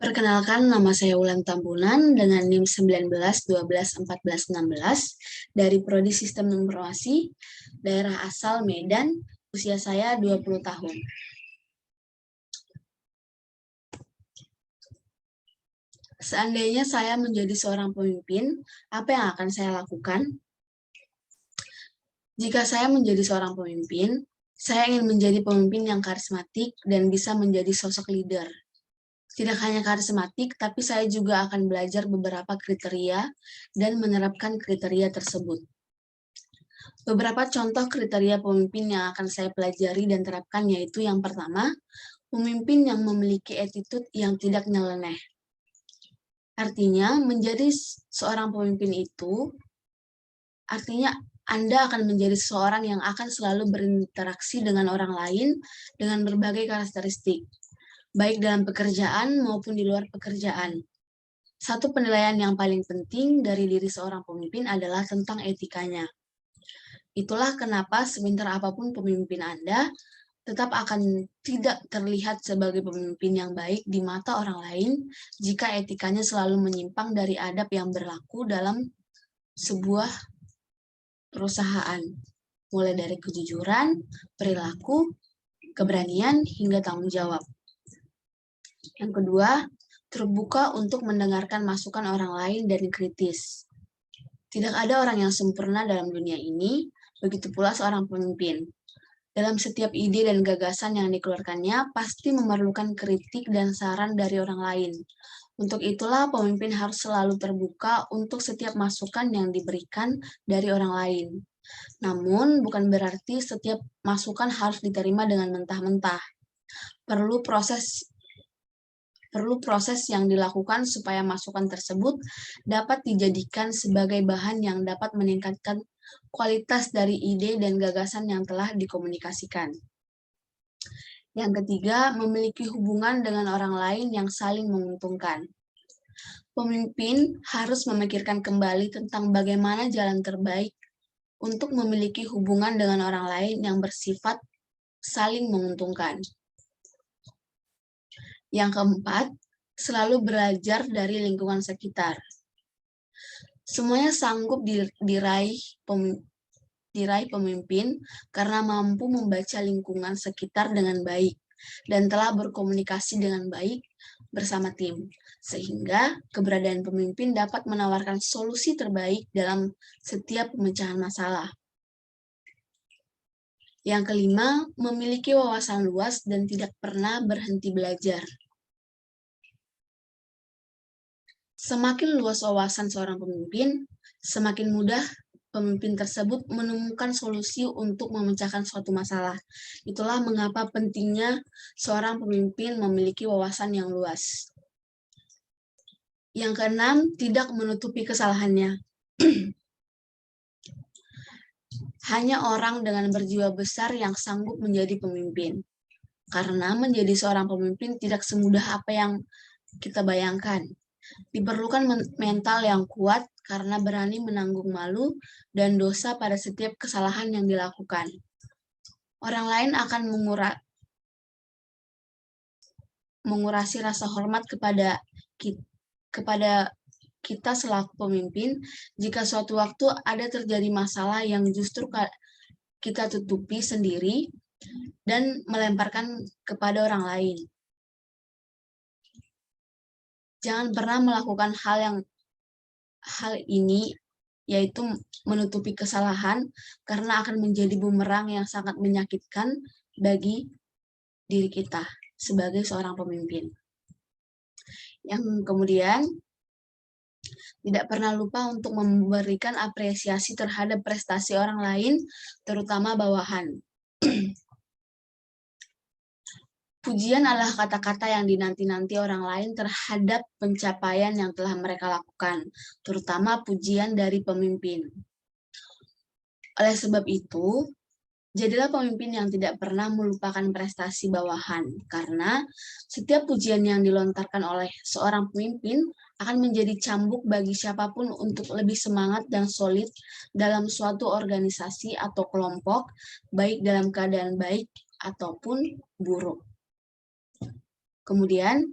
Perkenalkan, nama saya Wulan Tambunan dengan NIM 19, 12, 14, 16 dari Prodi Sistem Informasi, daerah asal Medan, usia saya 20 tahun. Seandainya saya menjadi seorang pemimpin, apa yang akan saya lakukan? Jika saya menjadi seorang pemimpin, saya ingin menjadi pemimpin yang karismatik dan bisa menjadi sosok leader. Tidak hanya karismatik, tapi saya juga akan belajar beberapa kriteria dan menerapkan kriteria tersebut. Beberapa contoh kriteria pemimpin yang akan saya pelajari dan terapkan yaitu yang pertama, pemimpin yang memiliki attitude yang tidak nyeleneh. Artinya, menjadi seorang pemimpin itu, artinya Anda akan menjadi seseorang yang akan selalu berinteraksi dengan orang lain dengan berbagai karakteristik, baik dalam pekerjaan maupun di luar pekerjaan. Satu penilaian yang paling penting dari diri seorang pemimpin adalah tentang etikanya. Itulah kenapa sebentar apapun pemimpin Anda, tetap akan tidak terlihat sebagai pemimpin yang baik di mata orang lain jika etikanya selalu menyimpang dari adab yang berlaku dalam sebuah perusahaan, mulai dari kejujuran, perilaku, keberanian, hingga tanggung jawab. Yang kedua, terbuka untuk mendengarkan masukan orang lain dan kritis. Tidak ada orang yang sempurna dalam dunia ini, begitu pula seorang pemimpin. Dalam setiap ide dan gagasan yang dikeluarkannya, pasti memerlukan kritik dan saran dari orang lain. Untuk itulah pemimpin harus selalu terbuka untuk setiap masukan yang diberikan dari orang lain. Namun, bukan berarti setiap masukan harus diterima dengan mentah-mentah. Perlu proses yang dilakukan supaya masukan tersebut dapat dijadikan sebagai bahan yang dapat meningkatkan kualitas dari ide dan gagasan yang telah dikomunikasikan. Yang ketiga, memiliki hubungan dengan orang lain yang saling menguntungkan. Pemimpin harus memikirkan kembali tentang bagaimana jalan terbaik untuk memiliki hubungan dengan orang lain yang bersifat saling menguntungkan. Yang keempat, selalu belajar dari lingkungan sekitar. Semuanya sanggup diraih pemimpin karena mampu membaca lingkungan sekitar dengan baik dan telah berkomunikasi dengan baik bersama tim, sehingga keberadaan pemimpin dapat menawarkan solusi terbaik dalam setiap pemecahan masalah. Yang kelima, memiliki wawasan luas dan tidak pernah berhenti belajar. Semakin luas wawasan seorang pemimpin, semakin mudah pemimpin tersebut menemukan solusi untuk memecahkan suatu masalah. Itulah mengapa pentingnya seorang pemimpin memiliki wawasan yang luas. Yang keenam, tidak menutupi kesalahannya. Hanya orang dengan berjiwa besar yang sanggup menjadi pemimpin. Karena menjadi seorang pemimpin tidak semudah apa yang kita bayangkan. Diperlukan mental yang kuat karena berani menanggung malu dan dosa pada setiap kesalahan yang dilakukan. Orang lain akan mengurasi rasa hormat kepada kita selaku pemimpin jika suatu waktu ada terjadi masalah yang justru kita tutupi sendiri dan melemparkan kepada orang lain. Jangan pernah melakukan hal ini, yaitu menutupi kesalahan, karena akan menjadi bumerang yang sangat menyakitkan bagi diri kita sebagai seorang pemimpin. Yang kemudian, tidak pernah lupa untuk memberikan apresiasi terhadap prestasi orang lain, terutama bawahan. Pujian adalah kata-kata yang dinanti-nanti orang lain terhadap pencapaian yang telah mereka lakukan, terutama pujian dari pemimpin. Oleh sebab itu, jadilah pemimpin yang tidak pernah melupakan prestasi bawahan, karena setiap pujian yang dilontarkan oleh seorang pemimpin akan menjadi cambuk bagi siapapun untuk lebih semangat dan solid dalam suatu organisasi atau kelompok, baik dalam keadaan baik ataupun buruk. Kemudian,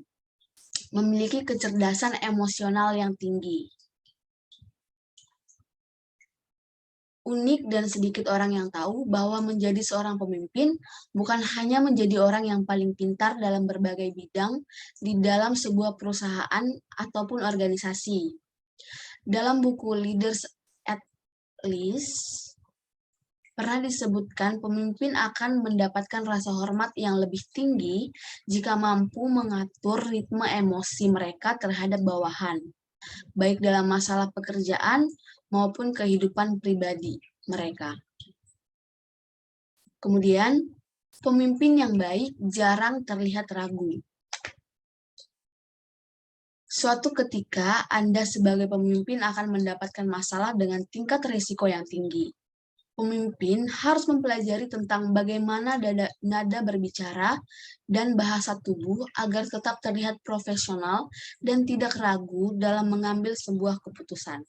memiliki kecerdasan emosional yang tinggi. Unik dan sedikit orang yang tahu bahwa menjadi seorang pemimpin bukan hanya menjadi orang yang paling pintar dalam berbagai bidang di dalam sebuah perusahaan ataupun organisasi. Dalam buku Leaders at Least, pernah disebutkan pemimpin akan mendapatkan rasa hormat yang lebih tinggi jika mampu mengatur ritme emosi mereka terhadap bawahan, baik dalam masalah pekerjaan maupun kehidupan pribadi mereka. Kemudian, pemimpin yang baik jarang terlihat ragu. Suatu ketika, Anda sebagai pemimpin akan mendapatkan masalah dengan tingkat risiko yang tinggi. Pemimpin harus mempelajari tentang bagaimana nada berbicara dan bahasa tubuh agar tetap terlihat profesional dan tidak ragu dalam mengambil sebuah keputusan.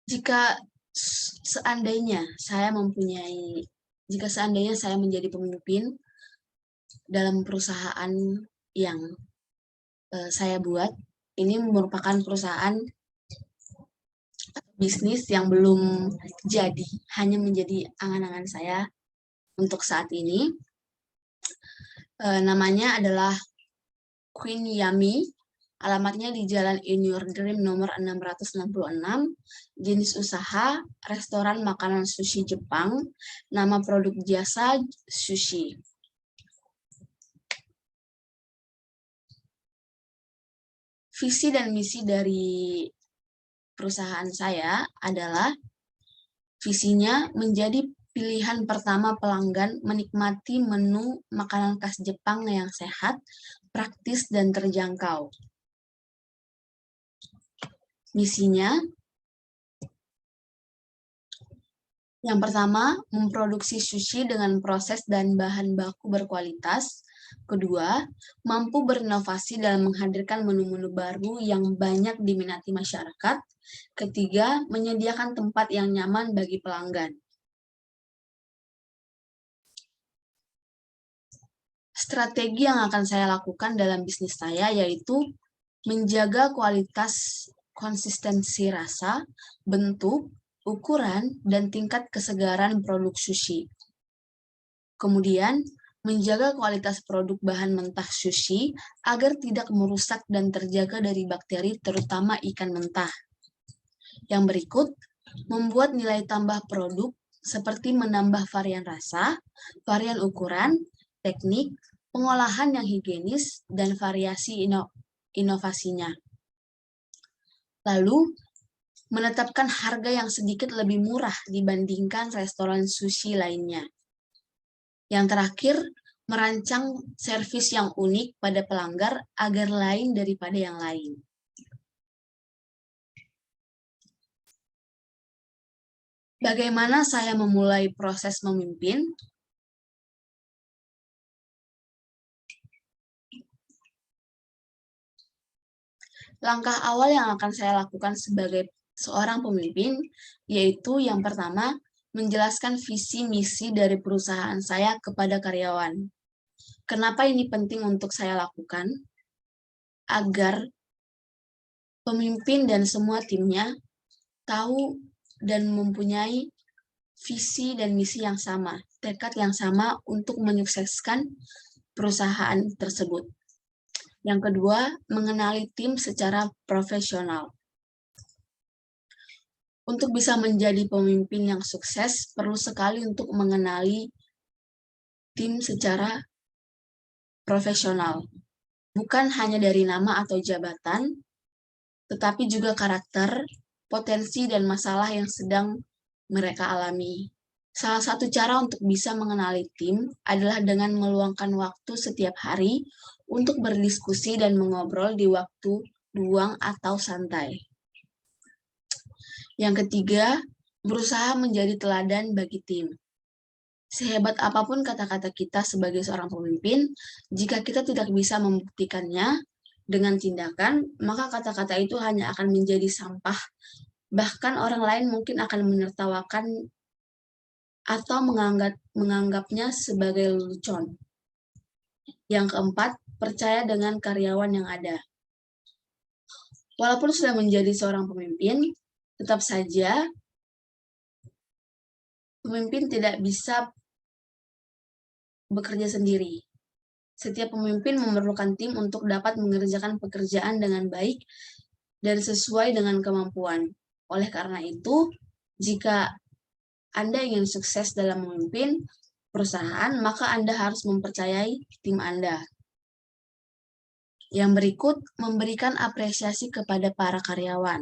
Jika seandainya saya menjadi pemimpin dalam perusahaan yang saya buat, ini merupakan perusahaan bisnis yang belum jadi, hanya menjadi angan-angan saya untuk saat ini. Namanya adalah Queen Yummy. Alamatnya di Jalan In Your Dream nomor 666, jenis usaha, restoran makanan sushi Jepang, nama produk jasa sushi. Visi dan misi dari perusahaan saya adalah visinya menjadi pilihan pertama pelanggan menikmati menu makanan khas Jepang yang sehat, praktis, dan terjangkau. Misinya, yang pertama, memproduksi sushi dengan proses dan bahan baku berkualitas. Kedua, mampu berinovasi dalam menghadirkan menu-menu baru yang banyak diminati masyarakat. Ketiga, menyediakan tempat yang nyaman bagi pelanggan. Strategi yang akan saya lakukan dalam bisnis saya yaitu menjaga kualitas, konsistensi rasa, bentuk, ukuran, dan tingkat kesegaran produk sushi. Kemudian, menjaga kualitas produk bahan mentah sushi agar tidak merusak dan terjaga dari bakteri, terutama ikan mentah. Yang berikut, membuat nilai tambah produk seperti menambah varian rasa, varian ukuran, teknik, pengolahan yang higienis, dan variasi inovasinya. Lalu, menetapkan harga yang sedikit lebih murah dibandingkan restoran sushi lainnya. Yang terakhir, merancang servis yang unik pada pelanggan agar lain daripada yang lain. Bagaimana saya memulai proses memimpin? Langkah awal yang akan saya lakukan sebagai seorang pemimpin, yaitu yang pertama, menjelaskan visi misi dari perusahaan saya kepada karyawan. Kenapa ini penting untuk saya lakukan? Agar pemimpin dan semua timnya tahu dan mempunyai visi dan misi yang sama, tekad yang sama untuk menyukseskan perusahaan tersebut. Yang kedua, mengenali tim secara profesional. Untuk bisa menjadi pemimpin yang sukses, perlu sekali untuk mengenali tim secara profesional. Bukan hanya dari nama atau jabatan, tetapi juga karakter, potensi, dan masalah yang sedang mereka alami. Salah satu cara untuk bisa mengenali tim adalah dengan meluangkan waktu setiap hari untuk berdiskusi dan mengobrol di waktu luang atau santai. Yang ketiga, berusaha menjadi teladan bagi tim. Sehebat apapun kata-kata kita sebagai seorang pemimpin, jika kita tidak bisa membuktikannya dengan tindakan, maka kata-kata itu hanya akan menjadi sampah. Bahkan orang lain mungkin akan menertawakan atau menganggapnya sebagai lelucon. Yang keempat, percaya dengan karyawan yang ada. Walaupun sudah menjadi seorang pemimpin, tetap saja pemimpin tidak bisa bekerja sendiri. Setiap pemimpin memerlukan tim untuk dapat mengerjakan pekerjaan dengan baik dan sesuai dengan kemampuan. Oleh karena itu, jika Anda ingin sukses dalam memimpin perusahaan, maka Anda harus mempercayai tim Anda. Yang berikut, memberikan apresiasi kepada para karyawan.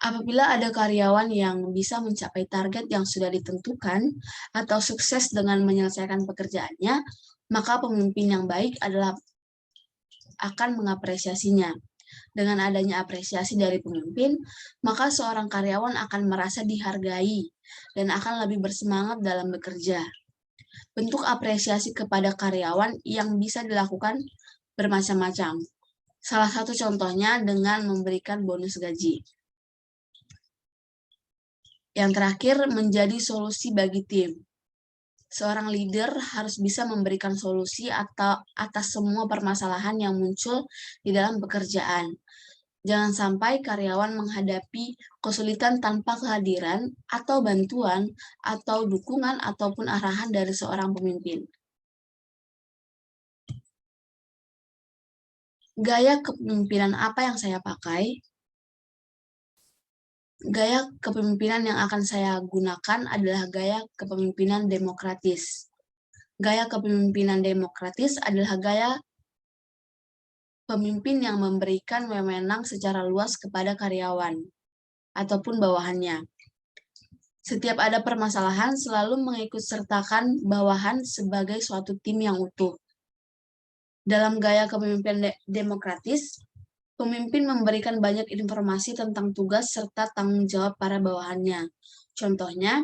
Apabila ada karyawan yang bisa mencapai target yang sudah ditentukan atau sukses dengan menyelesaikan pekerjaannya, maka pemimpin yang baik akan mengapresiasinya. Dengan adanya apresiasi dari pemimpin, maka seorang karyawan akan merasa dihargai dan akan lebih bersemangat dalam bekerja. Bentuk apresiasi kepada karyawan yang bisa dilakukan bermacam-macam. Salah satu contohnya dengan memberikan bonus gaji. Yang terakhir, menjadi solusi bagi tim. Seorang leader harus bisa memberikan solusi atas semua permasalahan yang muncul di dalam pekerjaan. Jangan sampai karyawan menghadapi kesulitan tanpa kehadiran atau bantuan atau dukungan ataupun arahan dari seorang pemimpin. Gaya kepemimpinan apa yang saya pakai? Gaya kepemimpinan yang akan saya gunakan adalah gaya kepemimpinan demokratis. Gaya kepemimpinan demokratis adalah gaya pemimpin yang memberikan wewenang secara luas kepada karyawan ataupun bawahannya. Setiap ada permasalahan selalu mengikutsertakan bawahan sebagai suatu tim yang utuh. Dalam gaya kepemimpinan demokratis, pemimpin memberikan banyak informasi tentang tugas serta tanggung jawab para bawahannya. Contohnya,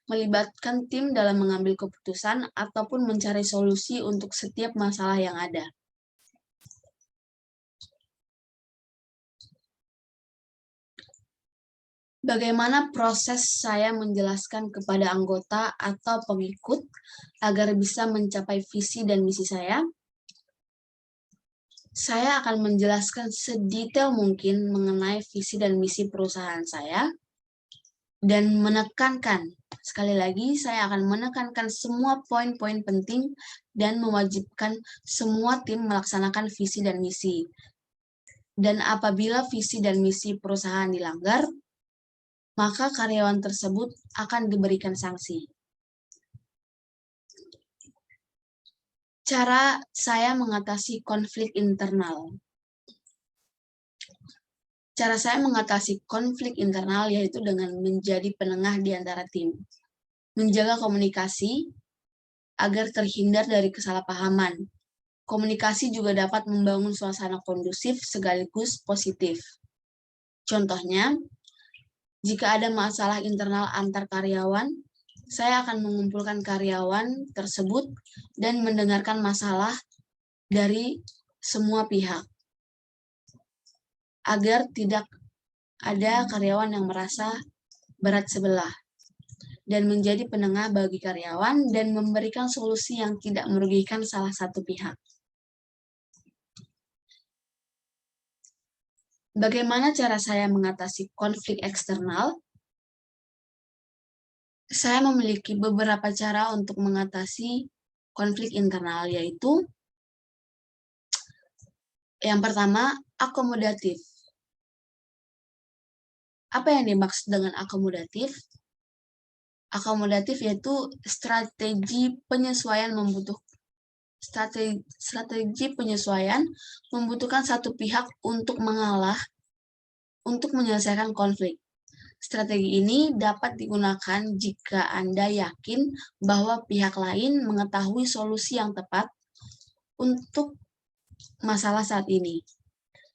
melibatkan tim dalam mengambil keputusan ataupun mencari solusi untuk setiap masalah yang ada. Bagaimana proses saya menjelaskan kepada anggota atau pengikut agar bisa mencapai visi dan misi saya? Saya akan menjelaskan sedetail mungkin mengenai visi dan misi perusahaan saya, dan menekankan, sekali lagi, saya akan menekankan semua poin-poin penting dan mewajibkan semua tim melaksanakan visi dan misi. Dan apabila visi dan misi perusahaan dilanggar, maka karyawan tersebut akan diberikan sanksi. Cara saya mengatasi konflik internal. Cara saya mengatasi konflik internal yaitu dengan menjadi penengah di antara tim. Menjaga komunikasi agar terhindar dari kesalahpahaman. Komunikasi juga dapat membangun suasana kondusif sekaligus positif. Contohnya, jika ada masalah internal antar karyawan, saya akan mengumpulkan karyawan tersebut dan mendengarkan masalah dari semua pihak, agar tidak ada karyawan yang merasa berat sebelah, dan menjadi penengah bagi karyawan dan memberikan solusi yang tidak merugikan salah satu pihak. Bagaimana cara saya mengatasi konflik eksternal? Saya memiliki beberapa cara untuk mengatasi konflik internal, yaitu yang pertama, akomodatif. Apa yang dimaksud dengan akomodatif? Akomodatif yaitu strategi penyesuaian membutuhkan satu pihak untuk mengalah untuk menyelesaikan konflik. Strategi ini dapat digunakan jika Anda yakin bahwa pihak lain mengetahui solusi yang tepat untuk masalah saat ini.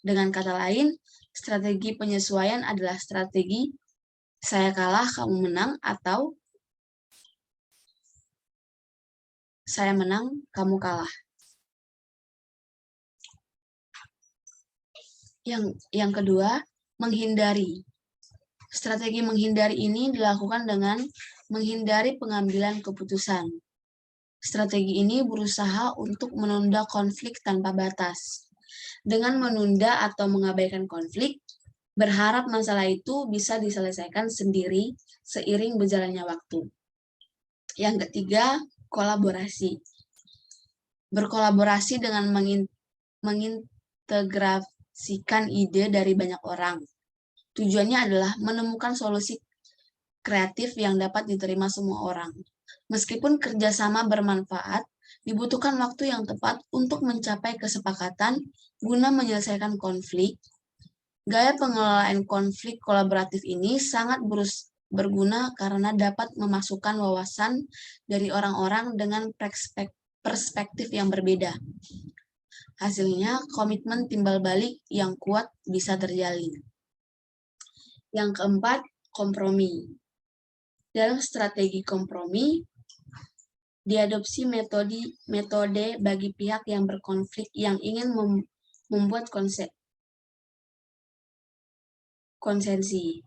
Dengan kata lain, strategi penyesuaian adalah strategi saya kalah, kamu menang, atau saya menang, kamu kalah. Yang kedua, menghindari. Strategi menghindari ini dilakukan dengan menghindari pengambilan keputusan. Strategi ini berusaha untuk menunda konflik tanpa batas. Dengan menunda atau mengabaikan konflik, berharap masalah itu bisa diselesaikan sendiri seiring berjalannya waktu. Yang ketiga, kolaborasi. Berkolaborasi dengan mengintegrasikan ide dari banyak orang. Tujuannya adalah menemukan solusi kreatif yang dapat diterima semua orang. Meskipun kerjasama bermanfaat, dibutuhkan waktu yang tepat untuk mencapai kesepakatan guna menyelesaikan konflik. Gaya pengelolaan konflik kolaboratif ini sangat berguna karena dapat memasukkan wawasan dari orang-orang dengan perspektif yang berbeda. Hasilnya, komitmen timbal balik yang kuat bisa terjalin. Yang keempat, kompromi. Dalam strategi kompromi, diadopsi metode bagi pihak yang berkonflik yang ingin membuat konsensi.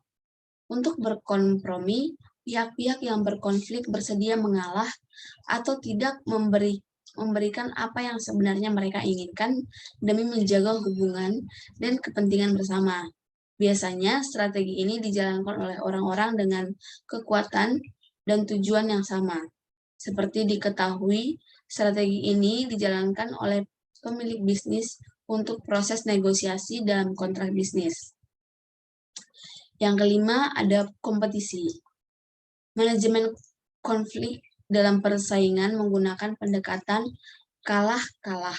Untuk berkompromi, pihak-pihak yang berkonflik bersedia mengalah atau tidak memberikan apa yang sebenarnya mereka inginkan demi menjaga hubungan dan kepentingan bersama. Biasanya, strategi ini dijalankan oleh orang-orang dengan kekuatan dan tujuan yang sama. Seperti diketahui, strategi ini dijalankan oleh pemilik bisnis untuk proses negosiasi dalam kontrak bisnis. Yang kelima, ada kompetisi. Manajemen konflik dalam persaingan menggunakan pendekatan kalah-kalah,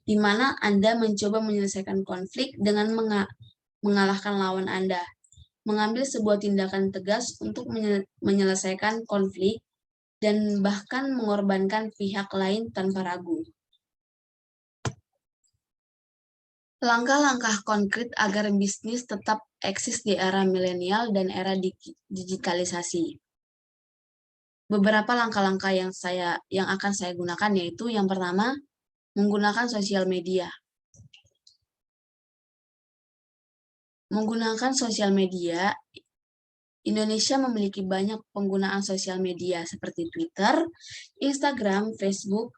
di mana Anda mencoba menyelesaikan konflik dengan mengalahkan lawan Anda, mengambil sebuah tindakan tegas untuk menyelesaikan konflik, dan bahkan mengorbankan pihak lain tanpa ragu. Langkah-langkah konkret agar bisnis tetap eksis di era milenial dan era digitalisasi. Beberapa langkah-langkah yang akan saya gunakan yaitu yang pertama, menggunakan sosial media. Menggunakan sosial media, Indonesia memiliki banyak penggunaan sosial media seperti Twitter, Instagram, Facebook,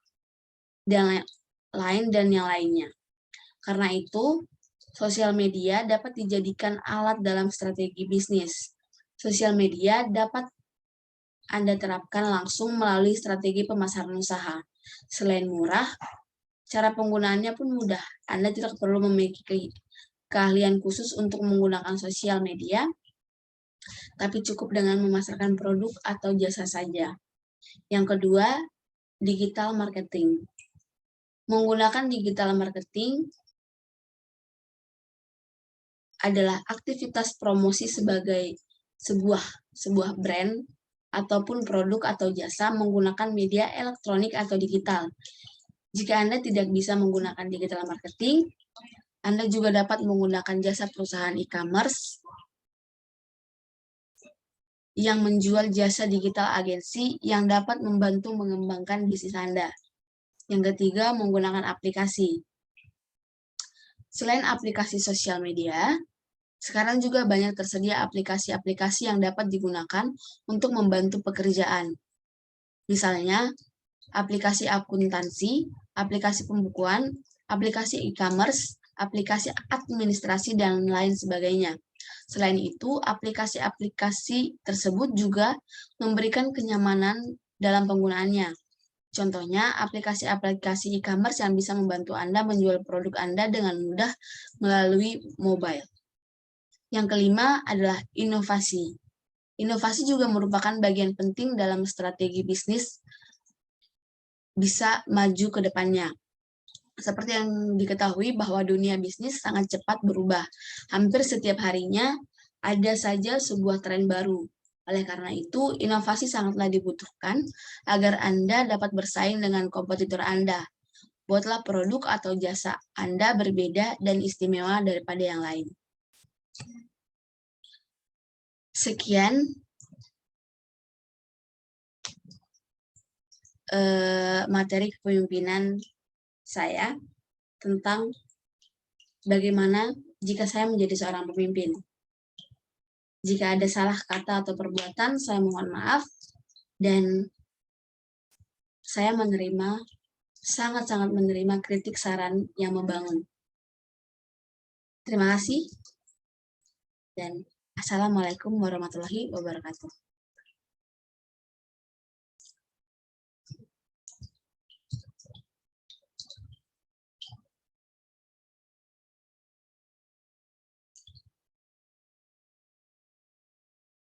dan yang lainnya. Karena itu, sosial media dapat dijadikan alat dalam strategi bisnis. Sosial media dapat Anda terapkan langsung melalui strategi pemasaran usaha. Selain murah, cara penggunaannya pun mudah. Anda tidak perlu memiliki keahlian khusus untuk menggunakan sosial media, tapi cukup dengan memasarkan produk atau jasa saja. Yang kedua, digital marketing. Menggunakan digital marketing adalah aktivitas promosi sebagai sebuah brand ataupun produk atau jasa menggunakan media elektronik atau digital. Jika Anda tidak bisa menggunakan digital marketing, Anda juga dapat menggunakan jasa perusahaan e-commerce yang menjual jasa digital agensi yang dapat membantu mengembangkan bisnis Anda. Yang ketiga, menggunakan aplikasi. Selain aplikasi sosial media, sekarang juga banyak tersedia aplikasi-aplikasi yang dapat digunakan untuk membantu pekerjaan. Misalnya, aplikasi akuntansi, aplikasi pembukuan, aplikasi e-commerce, aplikasi administrasi, dan lain sebagainya. Selain itu, aplikasi-aplikasi tersebut juga memberikan kenyamanan dalam penggunaannya. Contohnya, aplikasi-aplikasi e-commerce yang bisa membantu Anda menjual produk Anda dengan mudah melalui mobile. Yang kelima adalah inovasi. Inovasi juga merupakan bagian penting dalam strategi bisnis bisa maju ke depannya. Seperti yang diketahui bahwa dunia bisnis sangat cepat berubah. Hampir setiap harinya ada saja sebuah tren baru. Oleh karena itu, inovasi sangatlah dibutuhkan agar Anda dapat bersaing dengan kompetitor Anda. Buatlah produk atau jasa Anda berbeda dan istimewa daripada yang lain. Sekian materi kepemimpinan saya tentang bagaimana jika saya menjadi seorang pemimpin. Jika ada salah kata atau perbuatan, saya mohon maaf, dan saya sangat-sangat menerima kritik saran yang membangun. Terima kasih, dan Assalamualaikum warahmatullahi wabarakatuh.